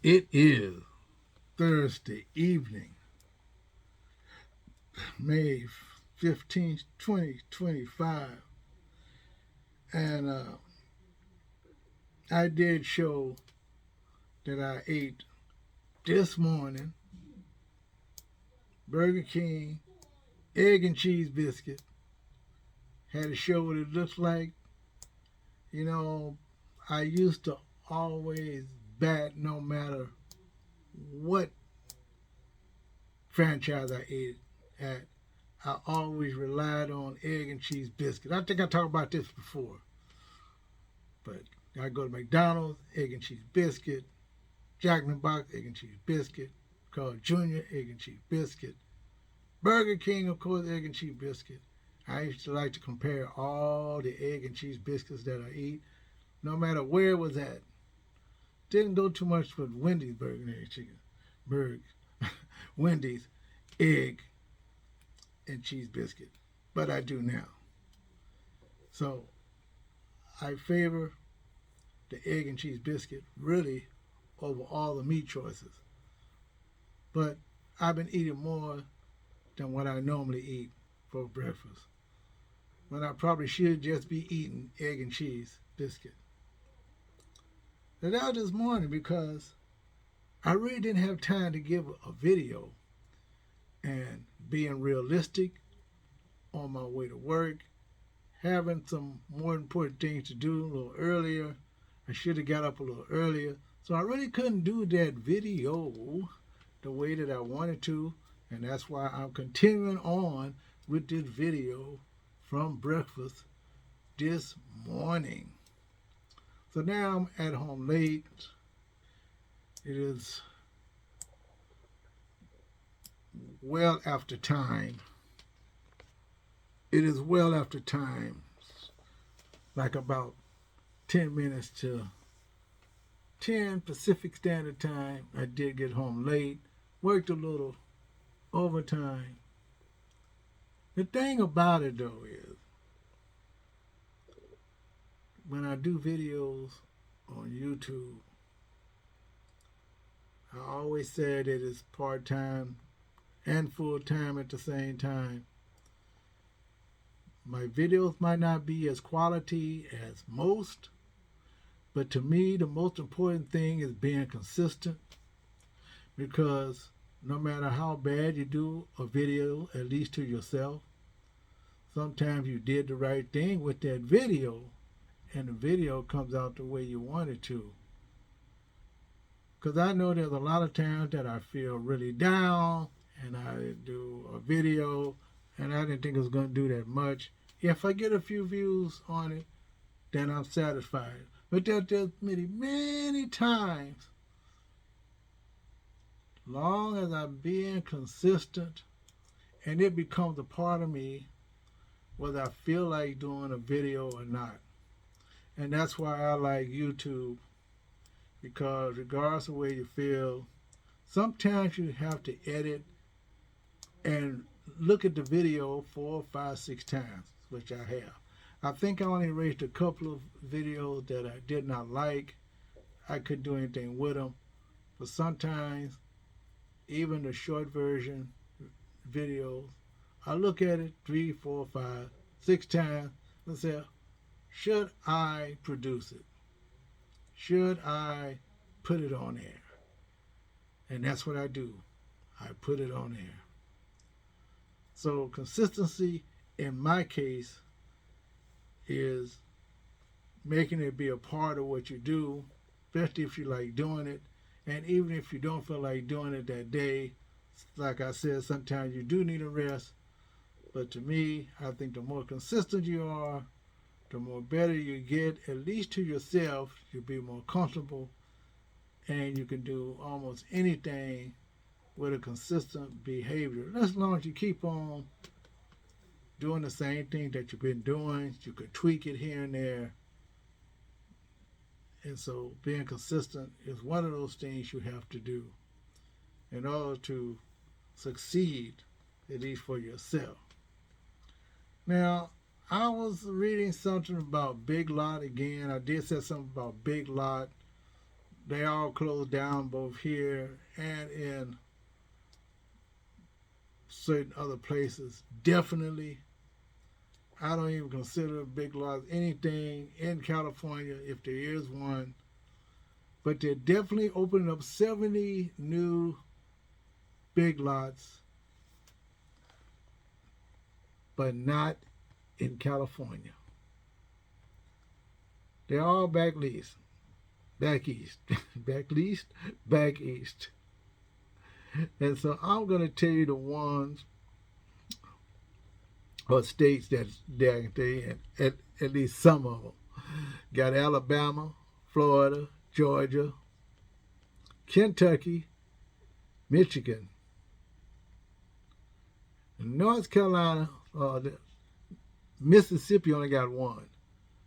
It is Thursday evening, May 15th, 2025, and I did show that I ate this morning Burger King egg and cheese biscuit. Had to show what it looks like. You know, I used to always bat no matter what franchise I ate at. I always relied on egg and cheese biscuit. I think I talked about this before, but I go to McDonald's, egg and cheese biscuit, Jack in the Box, egg and cheese biscuit, Carl Jr., egg and cheese biscuit, Burger King, of course, egg and cheese biscuit. I used to like to compare all the egg and cheese biscuits that I eat, no matter where it was at. Didn't go too much with Wendy's burger and egg chicken, burger, Wendy's egg and cheese biscuit, but I do now. So I favor the egg and cheese biscuit really over all the meat choices. But I've been eating more than what I normally eat for breakfast. When I probably should just be eating egg and cheese biscuit. And that was this morning because I really didn't have time to give a video, and being realistic on my way to work, having some more important things to do a little earlier. I should have got up a little earlier. So I really couldn't do that video the way that I wanted to. And that's why I'm continuing on with this video from breakfast this morning. So now I'm at home late. It is well after time. It is well after time, like about 10 minutes to 10 Pacific Standard Time. I did get home late, worked a little overtime. The thing about it though is, when I do videos on YouTube, I always said it is part time and full time at the same time. My videos might not be as quality as most, but to me, the most important thing is being consistent, because no matter how bad you do a video, at least to yourself, sometimes you did the right thing with that video and the video comes out the way you want it to. Because I know there's a lot of times that I feel really down and I do a video and I didn't think it was going to do that much. If I get a few views on it, then I'm satisfied. But there's many times, long as I'm being consistent and it becomes a part of me, whether I feel like doing a video or not. And that's why I like YouTube, because regardless of where you feel, sometimes you have to edit and look at the video 4, 5, 6 times, which I have. I think I only erased a couple of videos that I did not like. I couldn't do anything with them. But sometimes, even the short version videos, I look at it 3, 4, 5, 6 times and say, should I produce it? Should I put it on air? And that's what I do. I put it on air. So consistency in my case is making it be a part of what you do, especially if you like doing it. And even if you don't feel like doing it that day, like I said, sometimes you do need a rest. But to me, I think the more consistent you are, the more better you get, at least to yourself. You'll be more comfortable and you can do almost anything with a consistent behavior. As long as you keep on doing the same thing that you've been doing, you could tweak it here and there. And so being consistent is one of those things you have to do in order to succeed, at least for yourself. Now, I was reading something about Big Lot again. I did say something about Big Lot they all closed down both here and in certain other places. Definitely, I don't even consider Big Lots anything in California if there is one. But they're definitely opening up 70 new Big Lots, but not in California. They're all back east, back east, back east. And so I'm going to tell you the ones or states that they're in, at least some of them. Got Alabama, Florida, Georgia, Kentucky, Michigan, North Carolina. Mississippi only got one.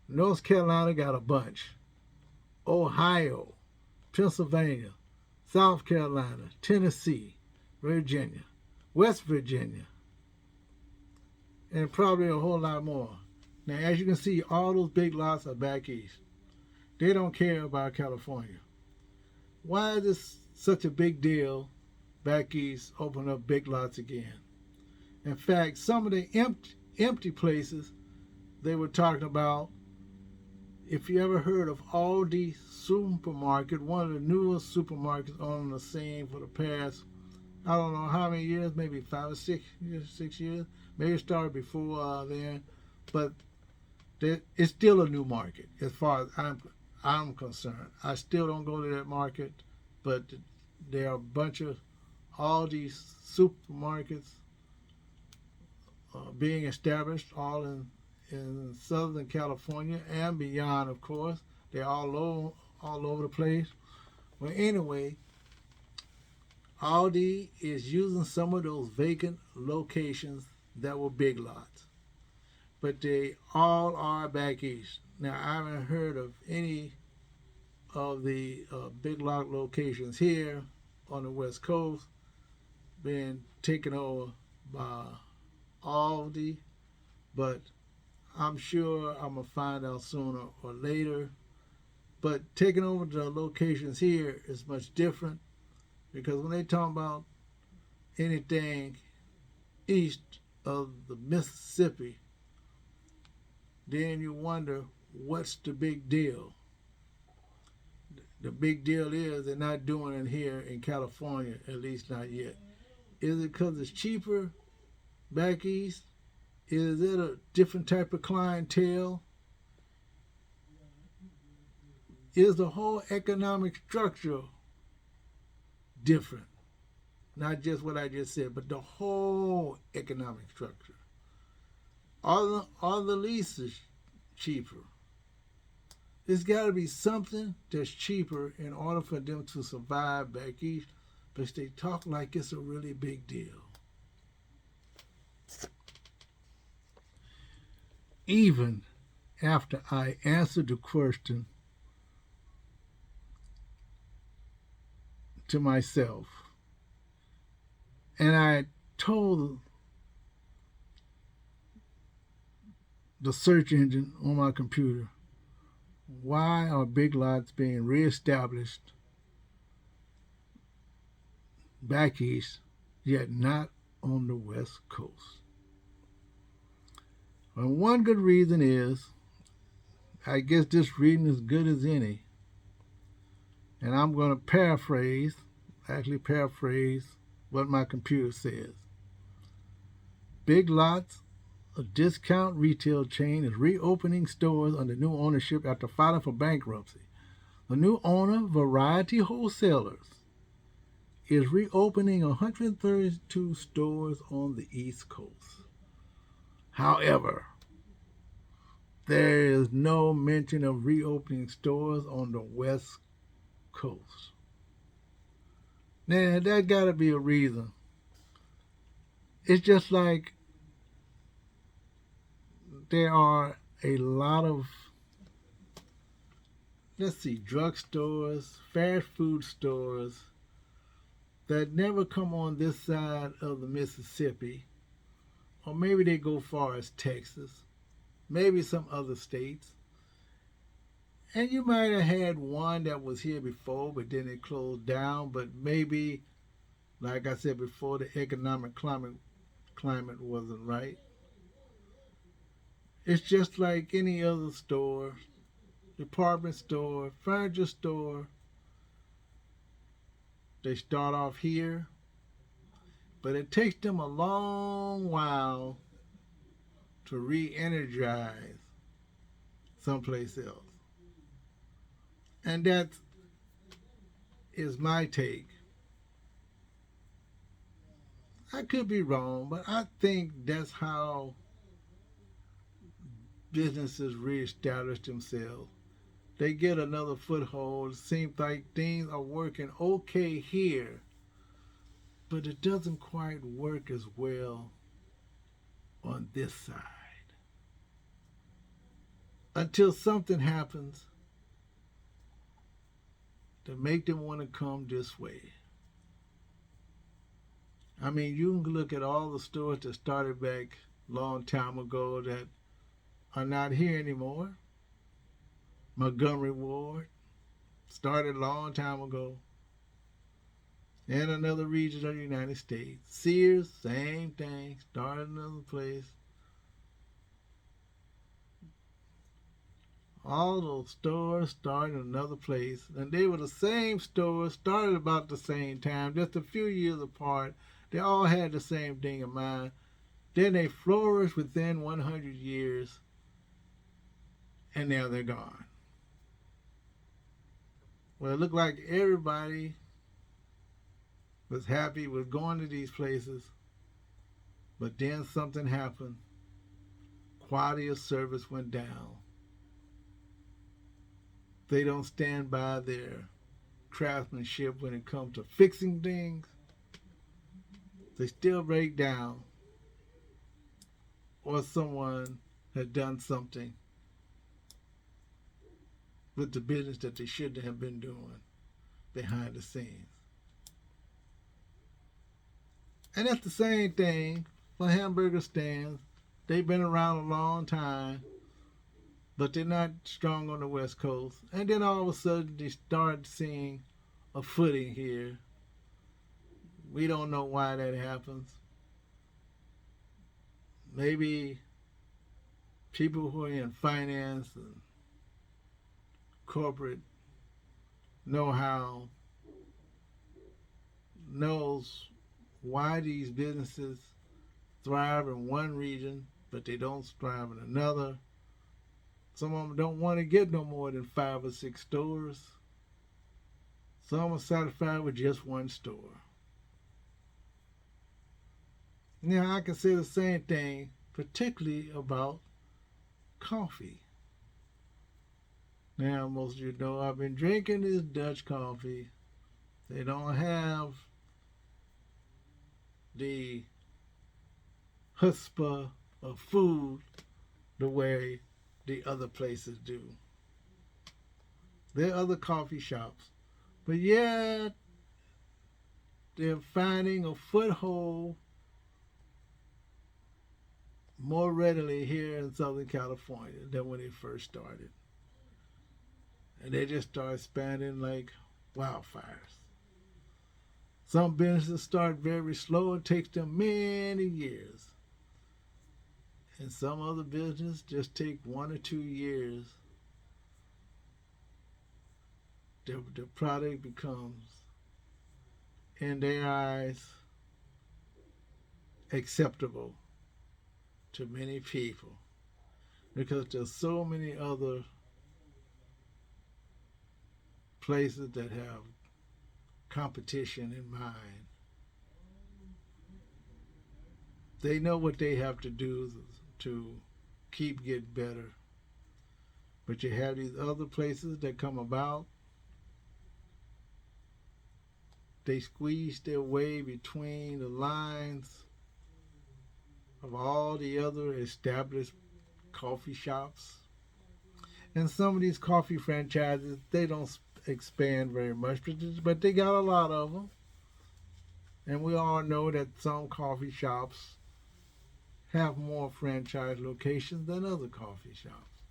North Carolina got a bunch. Ohio, Pennsylvania, South Carolina, Tennessee, Virginia, West Virginia, and probably a whole lot more. Now, as you can see, all those Big Lots are back east. They don't care about California. Why is this such a big deal back east open up Big Lots again? In fact, some of the empty places they were talking about, if you ever heard of Aldi Supermarket, one of the newest supermarkets on the scene for the past, I don't know how many years, maybe 5 or 6 years, 6 years. Maybe it started before then, but it's still a new market as far as I'm concerned. I still don't go to that market, but there are a bunch of Aldi supermarkets being established all in Southern California and beyond, of course. They're all over the place. Well, anyway, Aldi is using some of those vacant locations that were Big Lots, but they all are back east. Now, I haven't heard of any of the Big Lot locations here on the West Coast being taken over by Aldi, but I'm sure I'm going to find out sooner or later. But taking over the locations here is much different, because when they talk about anything east of the Mississippi, then you wonder, what's the big deal? The big deal is they're not doing it here in California, at least not yet. Is it because it's cheaper back east? Is it a different type of clientele? Is the whole economic structure different? Not just what I just said, but the whole economic structure. Are the leases cheaper? There's got to be something that's cheaper in order for them to survive back east, but they talk like it's a really big deal. Even after I answered the question to myself, and I told the search engine on my computer, why are Big Lots being reestablished back east, yet not on the West Coast? Well, one good reason is, I guess this reading is good as any, and I'm going to paraphrase what my computer says. Big Lots, a discount retail chain, is reopening stores under new ownership after filing for bankruptcy. The new owner, Variety Wholesalers, is reopening 132 stores on the East Coast. However, there is no mention of reopening stores on the West Coast. Now, there's got to be a reason. It's just like there are a lot of, drugstores, fast food stores that never come on this side of the Mississippi, or maybe they go far as Texas, maybe some other states, And you might have had one that was here before, but then it closed down. But maybe, like I said before, the economic climate wasn't right. It's just like any other store, department store, furniture store. They start off here, but it takes them a long while to re-energize someplace else. And that is my take. I could be wrong, but I think that's how businesses reestablish themselves. They get another foothold. It seems like things are working okay here, but it doesn't quite work as well on this side. Until something happens to make them want to come this way. I mean, you can look at all the stores that started back a long time ago that are not here anymore. Montgomery Ward started a long time ago. In another region of the United States. Sears, same thing, started another place. All those stores started in another place. And they were the same stores, started about the same time, just a few years apart. They all had the same thing in mind. Then they flourished within 100 years, and now they're gone. Well, it looked like everybody was happy with going to these places, but then something happened. Quality of service went down. They don't stand by their craftsmanship when it comes to fixing things. They still break down, or someone had done something with the business that they shouldn't have been doing behind the scenes. And that's the same thing for hamburger stands. They've been around a long time, but they're not strong on the West Coast. And then all of a sudden they start seeing a footing here. We don't know why that happens. Maybe people who are in finance and corporate know-how knows why these businesses thrive in one region, but they don't thrive in another. Some of them don't want to get no more than 5 or 6 stores. Some are satisfied with just one store. Now, I can say the same thing, particularly about coffee. Now, most of you know I've been drinking this Dutch coffee. They don't have the chutzpah of food the way the other places do. There are other coffee shops, but yet they're finding a foothold more readily here in Southern California than when they first started. And they just start expanding like wildfires. Some businesses start very slow. It takes them many years. And some other businesses just take 1 or 2 years. The product becomes, in their eyes, acceptable to many people because there's so many other places that have competition in mind. They know what they have to do to keep getting better. But you have these other places that come about. They squeeze their way between the lines of all the other established coffee shops. And some of these coffee franchises, they don't expand very much, but they got a lot of them. And we all know that some coffee shops have more franchise locations than other coffee shops.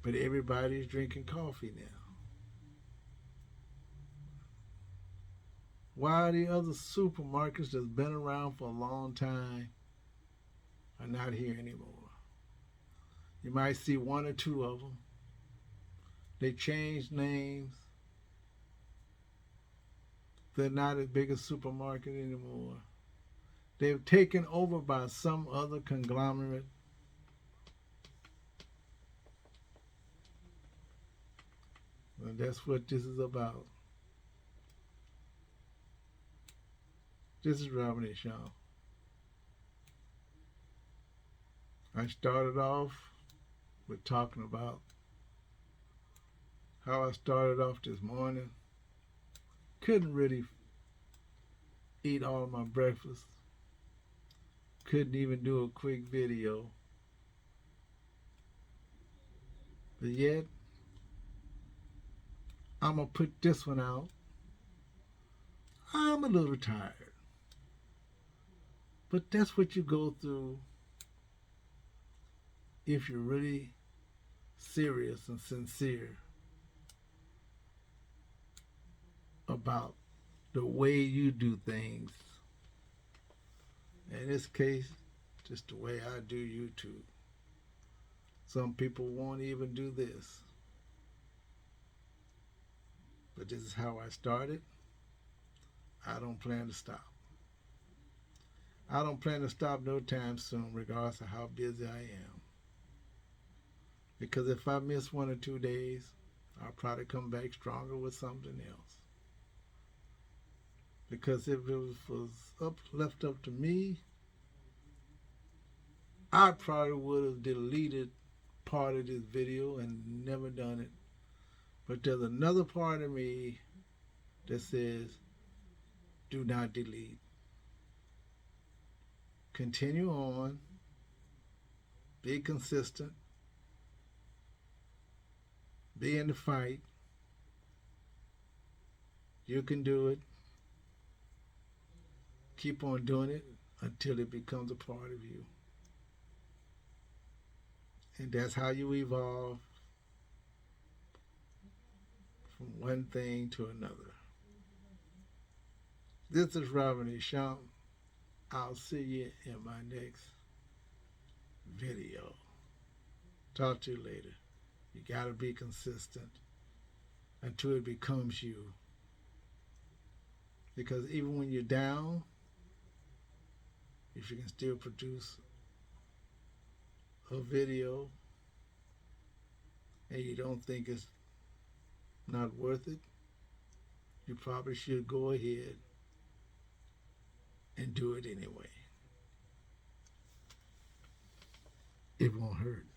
But everybody's drinking coffee now. Why the other supermarkets that's been around for a long time are not here anymore? You might see one or two of them. They changed names. They're not as big a supermarket anymore. They're taken over by some other conglomerate. And that's what this is about. This is Robin and Sean. I started off with talking about how I started off this morning. Couldn't really eat all of my breakfast. Couldn't even do a quick video. But yet, I'm going to put this one out. I'm a little tired. But that's what you go through if you're really serious and sincere about the way you do things. In this case, just the way I do YouTube. Some people won't even do this. But this is how I started. I don't plan to stop. I don't plan to stop no time soon, regardless of how busy I am. Because if I miss 1 or 2 days, I'll probably come back stronger with something else. Because if it was left up to me, I probably would have deleted part of this video and never done it. But there's another part of me that says, do not delete. Continue on. Be consistent. Be in the fight. You can do it. Keep on doing it until it becomes a part of you. And that's how you evolve from one thing to another. This is Robin E. Shump. I'll see you in my next video. Talk to you later. You gotta be consistent until it becomes you. Because even when you're down, if you can still produce a video and you don't think it's not worth it, you probably should go ahead and do it anyway. It won't hurt.